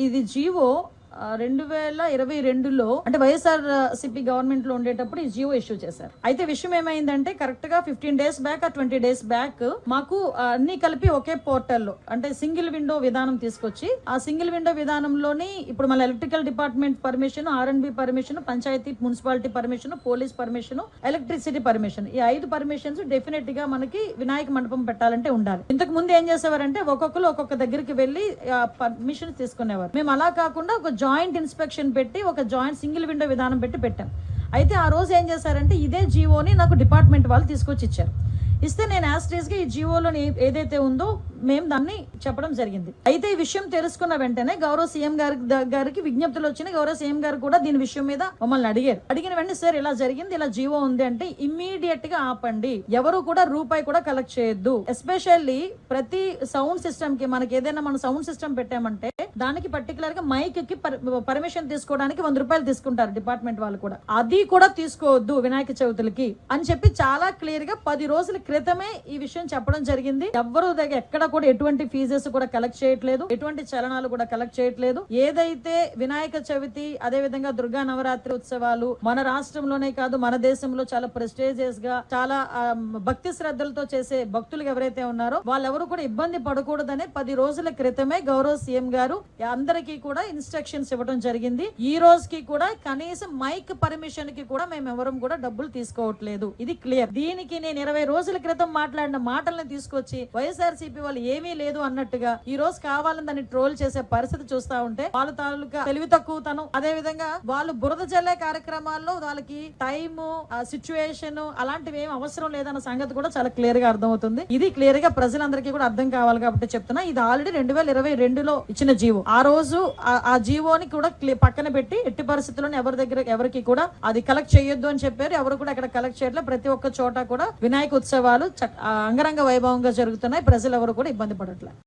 ఇది జీవో 2022లో అంటే YSR CP government లో ఉండేటప్పుడు ఈ జియో ఇష్యూ చేశారు. అయితే విషయం ఏమైందంటే కరెక్ట్ గా 15 days బ్యాక్ 20 days బ్యాక్ మాకు అన్ని కలిపి ఒకే పోర్టల్లో అంటే సింగిల్ విండో విధానం తీసుకొచ్చి ఆ సింగిల్ విండో విధానంలోని ఇప్పుడు మన electrical department permission, R&B permission, panchayati municipality permission, police permission, electricity permission, ఈ 5 పర్మిషన్స్ డెఫినెట్ గా మనకి వినాయక మండపం పెట్టాలంటే ఉండాలి. ఇంతకు ముందు ఏం చేసేవారంటే ఒక్కొక్కరు ఒక్కొక్క దగ్గరికి వెళ్లి పర్మిషన్ తీసుకునేవారు. మేము అలా కాకుండా ఒక జాయింట్ ఇన్స్పెక్షన్ పెట్టి ఒక జాయింట్ సింగిల్ విండో విధానం పెట్టాం. అయితే ఆ రోజు ఏం చేశారంటే ఇదే జీవోని నాకు డిపార్ట్మెంట్ వాళ్ళు తీసుకొచ్చి ఇచ్చారు. ఇస్తే నేను యాస్ట్రీస్ గా ఈ జీవోలో ఏదైతే ఉందో మేము దాన్ని చెప్పడం జరిగింది. అయితే ఈ విషయం తెలుసుకున్న వెంటనే గౌరవ సీఎం గారికి విజ్ఞప్తులు వచ్చినాయి. గౌరవ సీఎం గారు కూడా దీని విషయం మీద మమ్మల్ని అడిగిన వెంటనే సార్ ఇలా జరిగింది, ఇలా జీవో ఉంది అంటే ఇమ్మీడియట్ గా ఆపండి, ఎవరు కూడా రూపాయి కూడా కలెక్ట్ చేయొద్దు. ఎస్పెషల్లీ ప్రతి సౌండ్ సిస్టమ్ కి మనకి ఏదైనా మనం సౌండ్ సిస్టమ్ పెట్టామంటే దానికి పర్టికులర్ గా మైక్ కి పర్మిషన్ తీసుకోవడానికి 100 రూపాయలు తీసుకుంటారు డిపార్ట్మెంట్ వాళ్ళు కూడా. అది కూడా తీసుకోవద్దు వినాయక చవితులకి అని చెప్పి చాలా క్లియర్ గా 10 రోజుల క్రితమే ఈ విషయం చెప్పడం జరిగింది. ఎవరు దగ్గర ఎక్కడ కూడా ఎటువంటి ఫీజెస్ కూడా కలెక్ట్ చేయట్లేదు, ఎటువంటి చలనాలు కూడా కలెక్ట్ చేయట్లేదు. ఏదైతే వినాయక చవితి అదే విధంగా దుర్గా నవరాత్రి ఉత్సవాలు మన రాష్ట్రంలోనే కాదు మన దేశంలో చాలా ప్రెస్టేజియస్ గా చాలా భక్తి శ్రద్ధలతో చేసే భక్తులు ఎవరైతే ఉన్నారో వాళ్ళెవరు కూడా ఇబ్బంది పడకూడదనే 10 రోజుల క్రితమే గౌరవ సీఎం గారు అందరికీ కూడా ఇన్స్ట్రక్షన్స్ ఇవ్వడం జరిగింది. ఈ రోజుకి కూడా కనీసం మైక్ పర్మిషన్ కి కూడా మేము ఎవరం కూడా డబ్బులు తీసుకోవట్లేదు. ఇది క్లియర్. దీనికి నేను 20 రోజుల క్రితం మాట్లాడిన మాటల్ని తీసుకొచ్చి వైఎస్ఆర్సీపీ వాళ్ళు ఏమీ లేదు అన్నట్టుగా ఈ రోజు కావాలని దాన్ని ట్రోల్ చేసే పరిస్థితి చూస్తా ఉంటే వాళ్ళ తాలూకా తెలివి తక్కువతనం, అదే విధంగా వాళ్ళు బురద జల్లే కార్యక్రమాల్లో వాళ్ళకి టైము సిచ్యువేషన్ అలాంటివి ఏం అవసరం లేదన్న సంగతి కూడా చాలా క్లియర్ గా అర్థమవుతుంది. ఇది క్లియర్ గా ప్రజలందరికీ కూడా అర్థం కావాలి కాబట్టి చెప్తున్నా. ఇది ఆల్రెడీ 2022లో ఇచ్చిన జీవో. ఆ రోజు ఆ జీవోని కూడా పక్కన పెట్టి ఎట్టి పరిస్థితుల్లో ఎవరికి కూడా అది కలెక్ట్ చేయొద్దు అని చెప్పారు. ఎవరు కూడా అక్కడ కలెక్ట్ చేయట్లేదు. ప్రతి ఒక్క చోట కూడా వినాయక ఉత్సవాలు అంగరంగ వైభవంగా జరుగుతున్నాయి. ప్రజలు ఎవరు కూడా ఇబ్బంది పడట్లేదు.